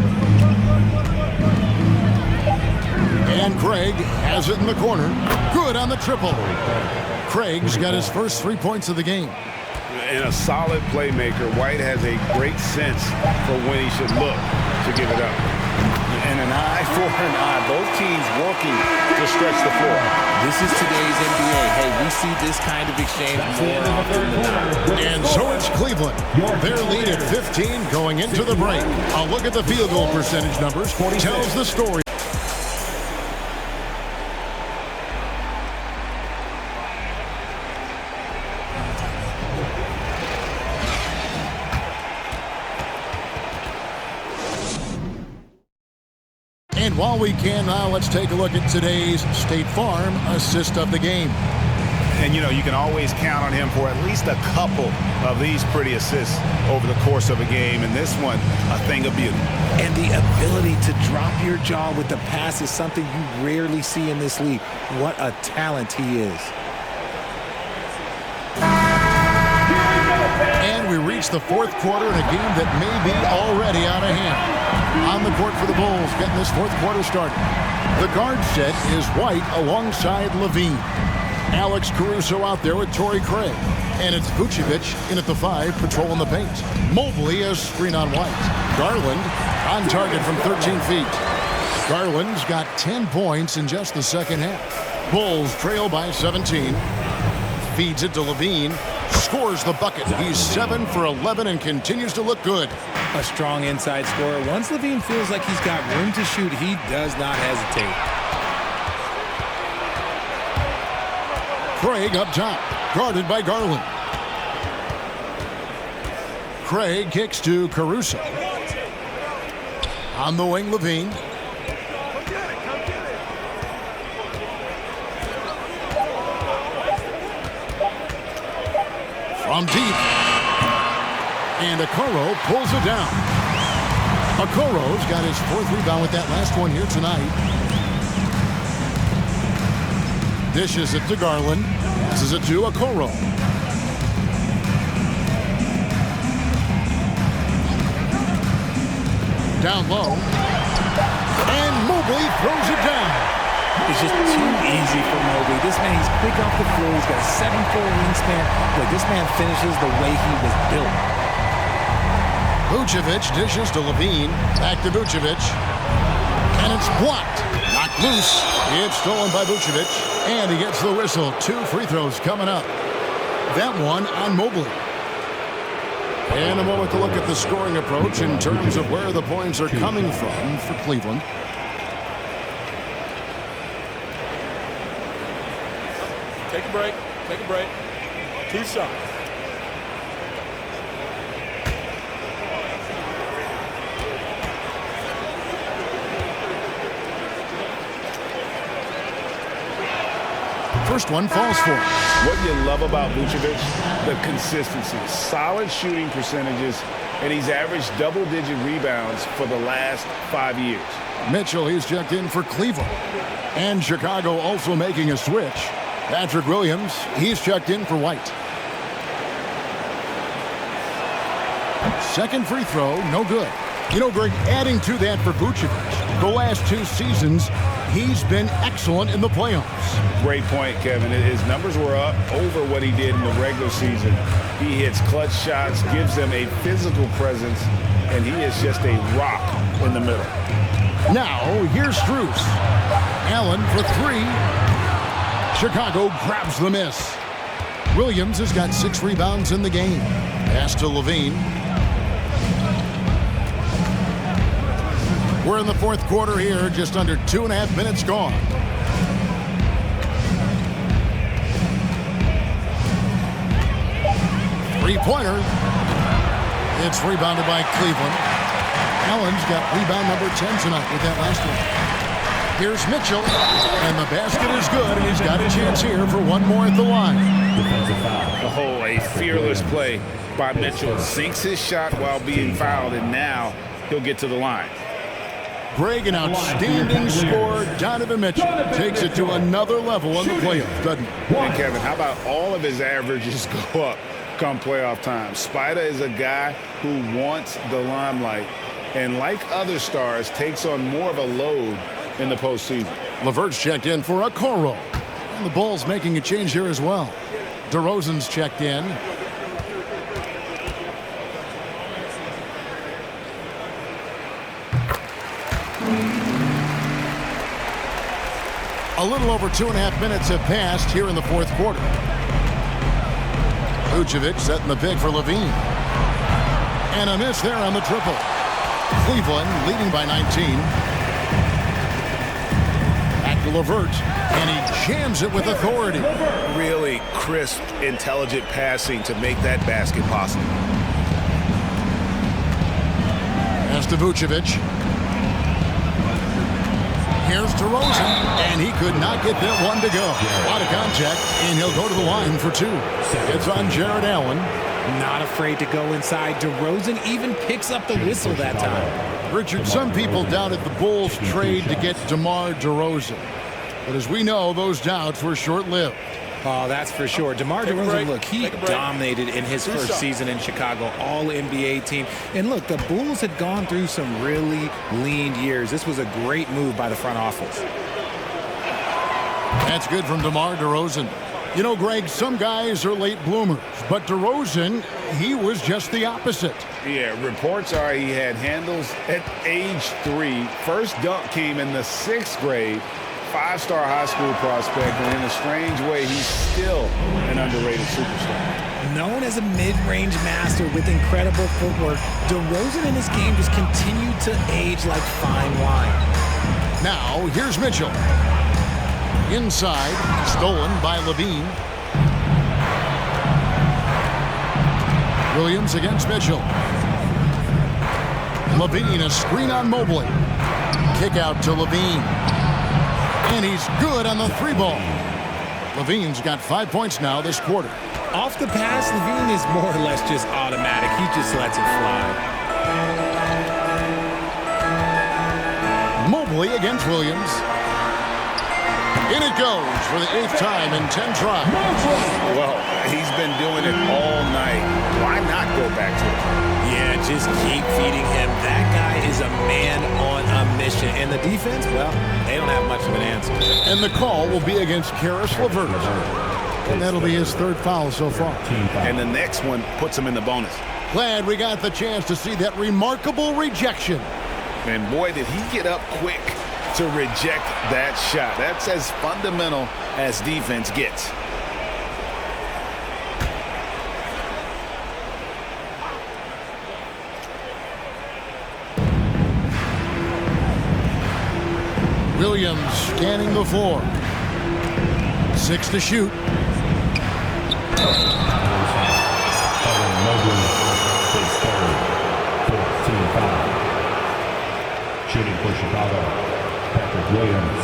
And Craig has it in the corner. Good on the triple. Craig's got his first 3 points of the game. And a solid playmaker, White has a great sense for when he should look to give it up. And an eye for an eye. Both teams working to stretch the floor. This is today's NBA. Hey, we see this kind of exchange more often than not. And so it's Cleveland. Their lead at 15 going into the break. A look at the field goal percentage numbers tells the story. And while we can now, let's take a look at today's State Farm assist of the game. And, you can always count on him for at least a couple of these pretty assists over the course of a game. And this one, a thing of beauty. And the ability to drop your jaw with the pass is something you rarely see in this league. What a talent he is. And we reach the fourth quarter in a game that may be already out of hand. On the court for the Bulls, getting this fourth quarter started. The guard set is White alongside Levine. Alex Caruso out there with Torrey Craig. And it's Vucevic in at the 5, patrolling the paint. Mobley as screen on White. Garland on target from 13 feet. Garland's got 10 points in just the second half. Bulls trail by 17. Feeds it to Levine. Scores the bucket. He's 7 for 11 and continues to look good. A strong inside scorer. Once Levine feels like he's got room to shoot, he does not hesitate. Craig up top, guarded by Garland. Craig kicks to Caruso. On the wing, Levine. From deep. And Okoro pulls it down. Okoro's got his 4th rebound with that last one here tonight. Dishes it to Garland. Passes it to Okoro. Down low. And Mobley throws it down. It's just too easy for Mobley. This man, he's quick off the floor. He's got a 7'4" wingspan. But this man finishes the way he was built. Vucevic dishes to Levine. Back to Vucevic. And it's blocked. Knocked loose. It's stolen by Vucevic. And he gets the whistle. 2 free throws coming up. That one on Mobley. And a moment to look at the scoring approach in terms of where the points are coming from for Cleveland. Take a break. Take a break. 2 shots. First one falls for him. What you love about Vucevic, the consistency. Solid shooting percentages, and he's averaged double-digit rebounds for the last 5 years. Mitchell, he's checked in for Cleveland. And Chicago also making a switch. Patrick Williams, he's checked in for White. Second free throw, no good. Greg, adding to that for Vucevic, the last 2 seasons, he's been excellent in the playoffs. Great point, Kevin. His numbers were up over what he did in the regular season. He hits clutch shots, gives them a physical presence, and he is just a rock in the middle. Now, here's Strus. Allen for 3. Chicago grabs the miss. Williams has got 6 rebounds in the game. Pass to Levine. We're in the fourth quarter here, just under 2.5 minutes gone. Three-pointer. It's rebounded by Cleveland. Allen's got rebound number 10 tonight with that last one. Here's Mitchell, and the basket is good, and he's got a chance here for one more at the line. Defensive foul. Oh, a fearless play by Mitchell. Sinks his shot while being fouled, and now he'll get to the line. Greg, an outstanding scorer. Donovan Mitchell takes it to another level in the playoffs, doesn't he? And Kevin, how about all of his averages go up come playoff time? Spider is a guy who wants the limelight, and like other stars, takes on more of a load in the postseason. LeVert's checked in for Okoro. And the Bulls making a change here as well. DeRozan's checked in. A little over 2.5 minutes have passed here in the fourth quarter. Vucevic setting the pick for Levine. And a miss there on the triple. Cleveland leading by 19. Back to LeVert, and he jams it with authority. Really crisp, intelligent passing to make that basket possible. Pass to Vucevic. Here's DeRozan, and he could not get that one to go. A lot of contact, and he'll go to the line for two. It's on Jared Allen. Not afraid to go inside. DeRozan even picks up the whistle that time. Richard, some people doubted the Bulls' trade to get DeMar DeRozan. But as we know, those doubts were short-lived. Oh, that's for sure. DeMar DeRozan, look, he dominated in his first season in Chicago, all-NBA team. And look, the Bulls had gone through some really lean years. This was a great move by the front office. That's good from DeMar DeRozan. You know, Greg, some guys are late bloomers, but DeRozan, he was just the opposite. Yeah, reports are he had handles at age 3. First dunk came in the 6th grade. 5-star high school prospect, and in a strange way, he's still an underrated superstar. Known as a mid-range master with incredible footwork, DeRozan in his game just continued to age like fine wine. Now, here's Mitchell. Inside, stolen by Levine. Williams against Mitchell. Levine, a screen on Mobley. Kick out to Levine. And he's good on the 3-ball. Levine's got 5 points now this quarter. Off the pass, Levine is more or less just automatic. He just lets it fly. Mobley against Williams. In it goes for the 8th time in 10 tries. Well, he's been doing it all night. Why not go back to it? Yeah, just keep feeding him. That guy is a man on a mission. And the defense, well, they don't have much of an answer. And the call will be against Caris LeVert. And that'll be his 3rd foul so far. And the next one puts him in the bonus. Glad we got the chance to see that remarkable rejection. And boy, did he get up quick to reject that shot. That's as fundamental as defense gets. Williams scanning the floor. 6 to shoot. Shooting for Chicago, Patrick Williams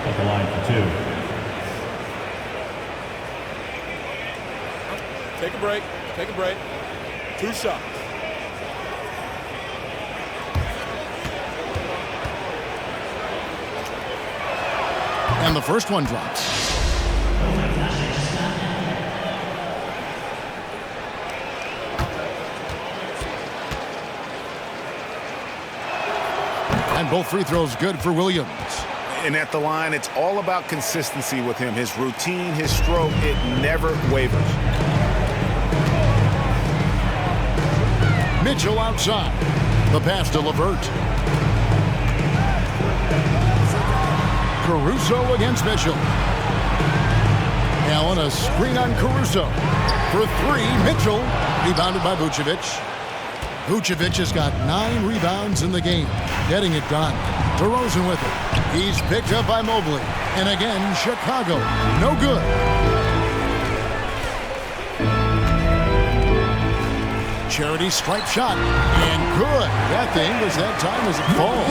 at the line for 2. Take a break. Take a break. 2 shots. And the first one drops. And both free throws good for Williams. And at the line, it's all about consistency with him. His routine, his stroke, it never wavers. Mitchell outside. The pass to LeVert. Caruso against Mitchell. Allen, a screen on Caruso. For 3, Mitchell. Rebounded by Vucevic. Vucevic has got 9 rebounds in the game. Getting it done. DeRozan with it. He's picked up by Mobley. And again, Chicago. No good. charity stripe shot. And good. That thing was that time as it falls.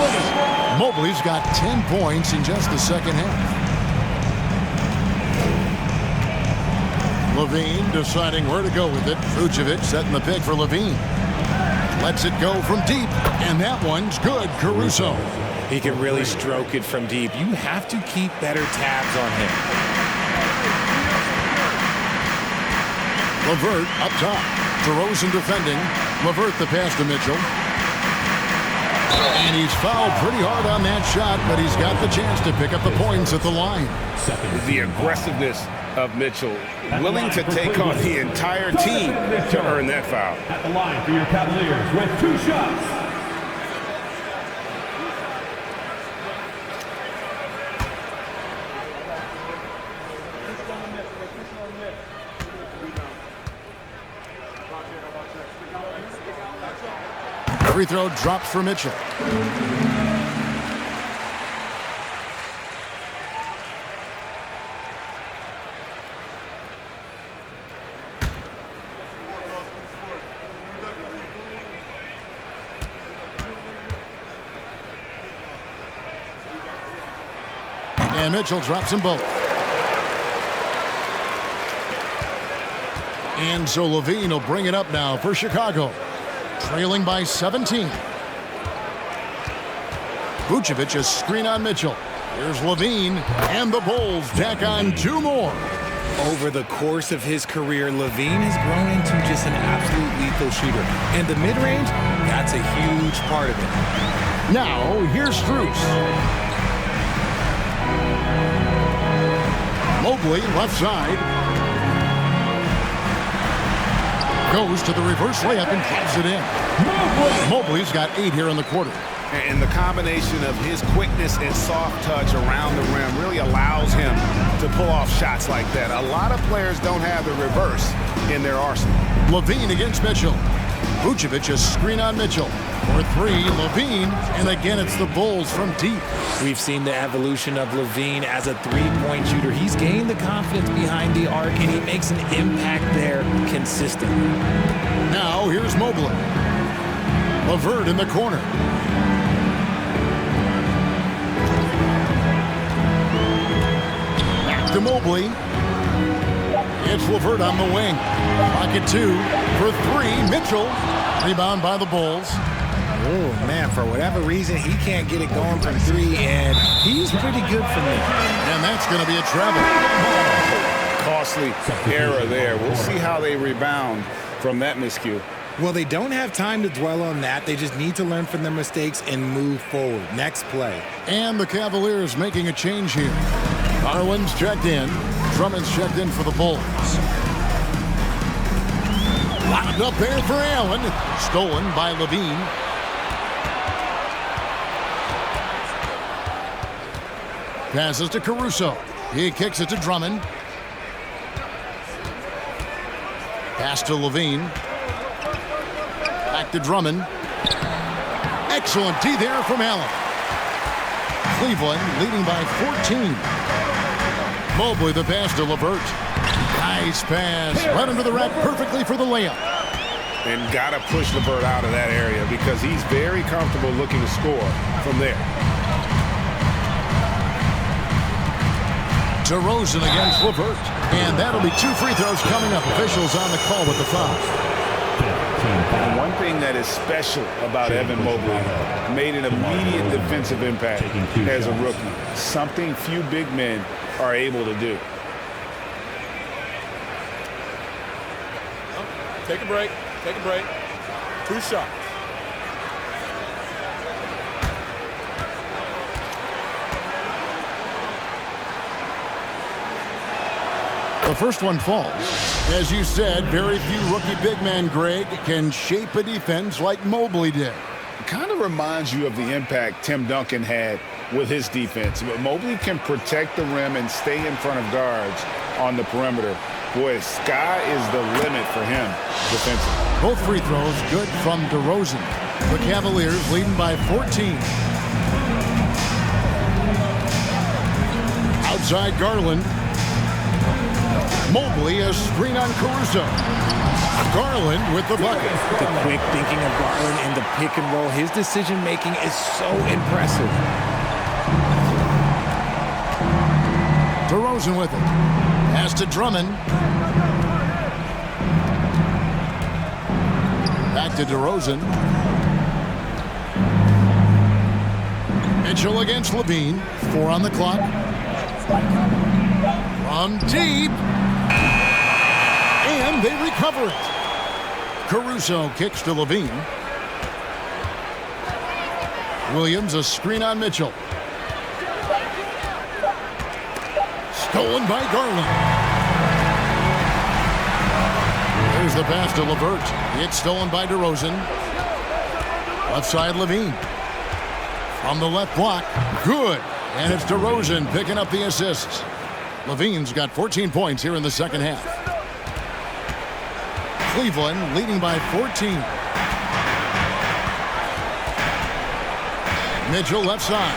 Mobley's got 10 points in just the second half. Levine deciding where to go with it. Vucevic setting the pick for Levine. Lets it go from deep, and that one's good. Caruso. He can really stroke it from deep. You have to keep better tabs on him. LeVert up top. DeRozan defending. LeVert the pass to Mitchell. And he's fouled pretty hard on that shot, but he's got the chance to pick up the points at the line. The aggressiveness of Mitchell, willing to take on the entire team to earn that foul. At the line for your Cavaliers with 2 shots. Free throw drops for Mitchell. And Mitchell drops them both. And so Levine will bring it up now for Chicago. Trailing by 17. Vucevic a screen on Mitchell. Here's Levine, and the Bulls tack on 2 more. Over the course of his career, Levine has grown into just an absolute lethal shooter. And the mid-range, that's a huge part of it. Now, here's Strus. Mobley, left side. Goes to the reverse layup and drives it in. Mobley's got 8 here in the quarter. And the combination of his quickness and soft touch around the rim really allows him to pull off shots like that. A lot of players don't have the reverse in their arsenal. Levine against Mitchell. Vucevic a screen on Mitchell. For 3, Levine, and again it's the Bulls from deep. We've seen the evolution of Levine as a 3-point shooter. He's gained the confidence behind the arc, and he makes an impact there consistently. Now here's Mobley. LeVert in the corner. Back to Mobley. It's LeVert on the wing. Pocket 2 for 3. Mitchell. Rebound by the Bulls. Oh, man, for whatever reason, he can't get it going from 3, and he's pretty good from there. And that's going to be a travel. Costly error there. We'll see how they rebound from that miscue. Well, they don't have time to dwell on that. They just need to learn from their mistakes and move forward. Next play. And the Cavaliers making a change here. Garland's checked in. Drummond's checked in for the Bulls. Locked up there for Allen. Stolen by Levine. Passes to Caruso. He kicks it to Drummond. Pass to Levine. Back to Drummond. Excellent D there from Allen. Cleveland leading by 14. Mobley the pass to LeVert. Nice pass. Right under the rack perfectly for the layup. And got to push LeVert out of that area because he's very comfortable looking to score from there. DeRozan against LeVert. And that'll be 2 free throws coming up. Officials on the call with the foul. And one thing that is special about Evan Mobley, made an immediate defensive impact as a rookie. Something few big men are able to do. Take a break. Take a break. 2 shots. The first one falls. As you said, very few rookie big men, Greg, can shape a defense like Mobley did. It kind of reminds you of the impact Tim Duncan had with his defense. But Mobley can protect the rim and stay in front of guards on the perimeter. Boy, sky is the limit for him defensively. Both free throws good from DeRozan. The Cavaliers leading by 14. Outside Garland. Mobley a screen on Caruso. Garland with the bucket. The quick thinking of Garland in the pick and roll. His decision making is so impressive. DeRozan with it. Pass to Drummond. Back to DeRozan. Mitchell against Levine. 4 on the clock. From deep. And they recover it. Caruso kicks to Levine. Williams, a screen on Mitchell. Stolen by Garland. There's the pass to LeVert. It's stolen by DeRozan. Left side, Levine. From the left block. Good. And it's DeRozan picking up the assists. Levine's got 14 points here in the second half. Cleveland leading by 14. Mitchell left side.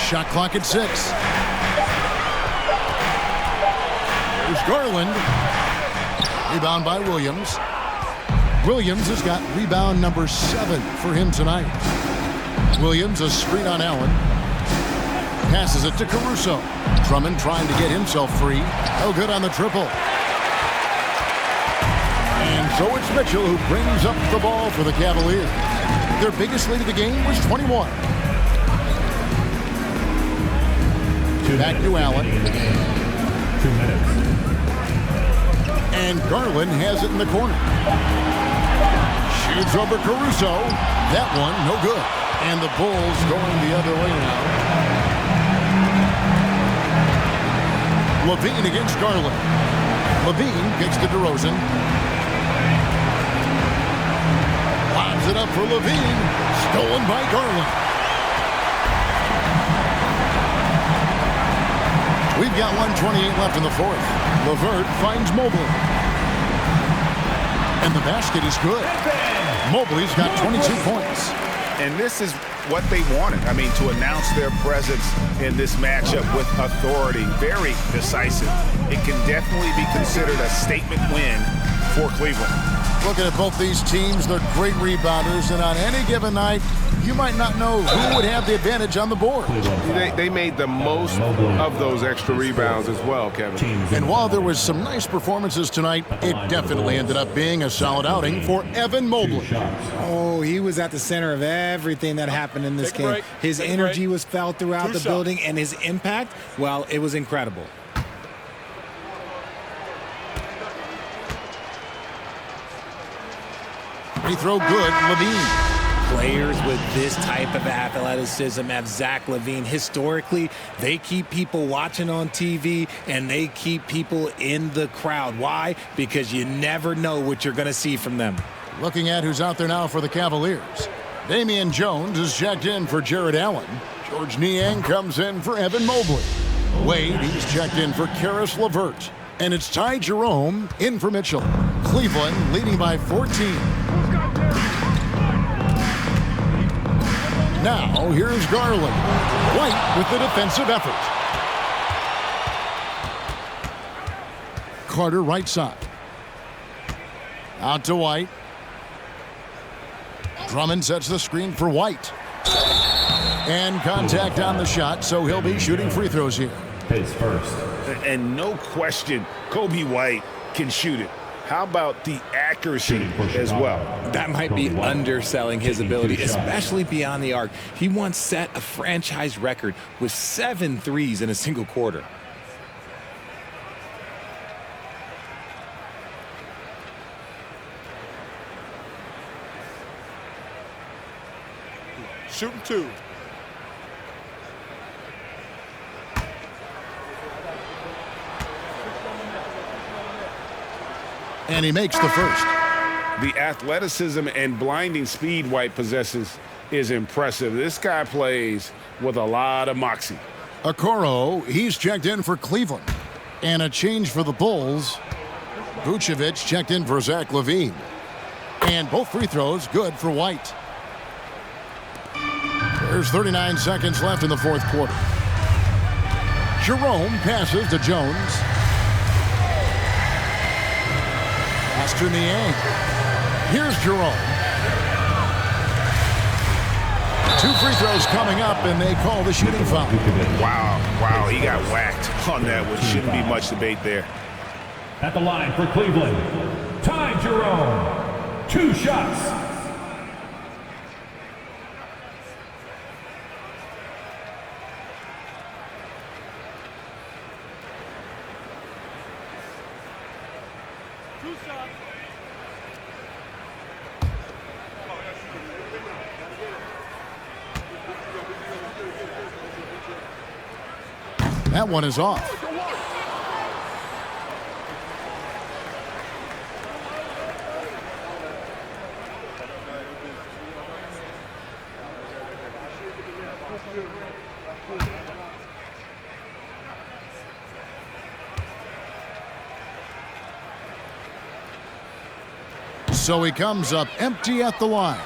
Shot clock at 6. There's Garland. Rebound by Williams. Williams has got rebound number 7 for him tonight. Williams, a screen on Allen. Passes it to Caruso. Drummond trying to get himself free. No good on the triple. And so it's Mitchell who brings up the ball for the Cavaliers. Their biggest lead of the game was 21. Back to Allen. 2 minutes. And Garland has it in the corner. Shoots over Caruso. That one, no good. And the Bulls going the other way now. Levine against Garland. Levine kicks to DeRozan. Lobs it up for Levine. Stolen by Garland. We've got 1:28 left in the fourth. LeVert finds Mobley. And the basket is good. Mobley's got 22 points. And this is what they wanted. I mean, to announce their presence in this matchup with authority, very decisive. It can definitely be considered a statement win for Cleveland. Looking at both these teams, they're great rebounders, and on any given night, you might not know who would have the advantage on the board. They made the most of those extra rebounds as well, Kevin. And while there was some nice performances tonight, it definitely ended up being a solid outing for Evan Mobley. Oh, he was at the center of everything that happened in this game. His energy was felt throughout the building, and his impact, well, it was incredible. Free throw good, Levine. Players with this type of athleticism have Zach LaVine. Historically, they keep people watching on TV and they keep people in the crowd. Why? Because you never know what you're going to see from them. Looking at who's out there now for the Cavaliers. Damian Jones is checked in for Jared Allen. George Niang comes in for Evan Mobley. Wade, he's checked in for Karis LeVert. And it's Ty Jerome in for Mitchell. Cleveland leading by 14. Now, here's Garland. White with the defensive effort. Carter right side. Out to White. Drummond sets the screen for White. And contact on the shot, so he'll be shooting free throws here. Pace first. And no question, Kobe White can shoot it. How about the accuracy as well? That might be underselling his ability, especially beyond the arc. He once set a franchise record with 7 threes in a single quarter. Shooting 2. And he makes the first. The athleticism and blinding speed White possesses is impressive. This guy plays with a lot of moxie. Okoro, he's checked in for Cleveland. And a change for the Bulls. Vucevic checked in for Zach LaVine. And both free throws good for White. There's 39 seconds left in the fourth quarter. Jerome passes to Jones. Pass to Niang. Here's Jerome. 2 free throws coming up, and they call the shooting foul. Wow, he got whacked on that one. Shouldn't be much debate there. At the line for Cleveland, Ty Jerome. 2 shots. That one is off. So he comes up empty at the line.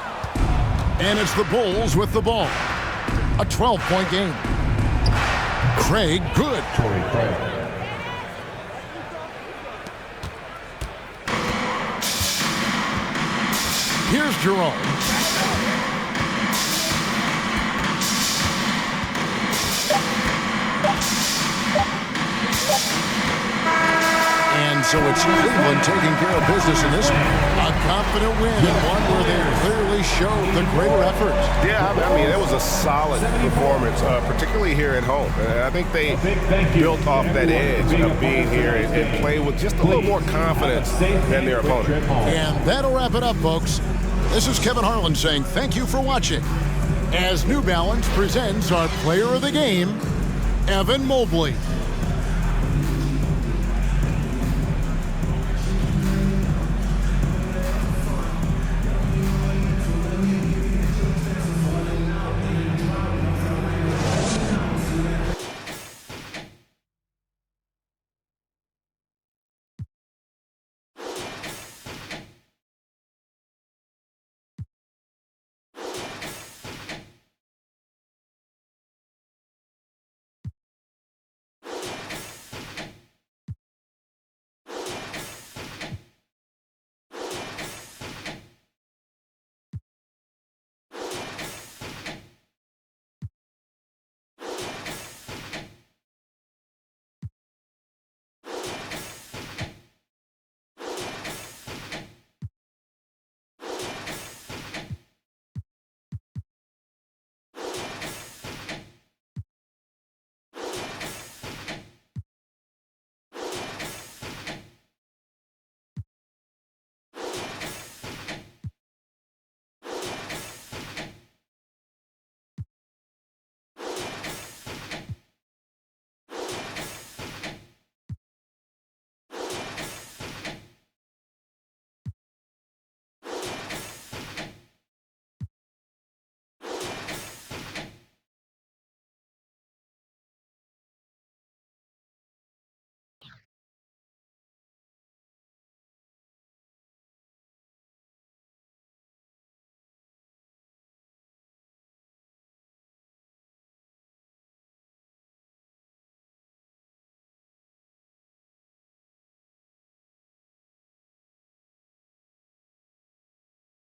And it's the Bulls with the ball. A 12-point game. Craig, good. Here's Jerome. And so it's Cleveland taking care of business in this one. A confident win, and one where they clearly showed the greater effort. Yeah, I mean, it was a solid performance, particularly here at home. I think they built off that edge of being here and played with just a little more confidence than their opponent. And that'll wrap it up, folks. This is Kevin Harlan saying thank you for watching. As New Balance presents our player of the game, Evan Mobley.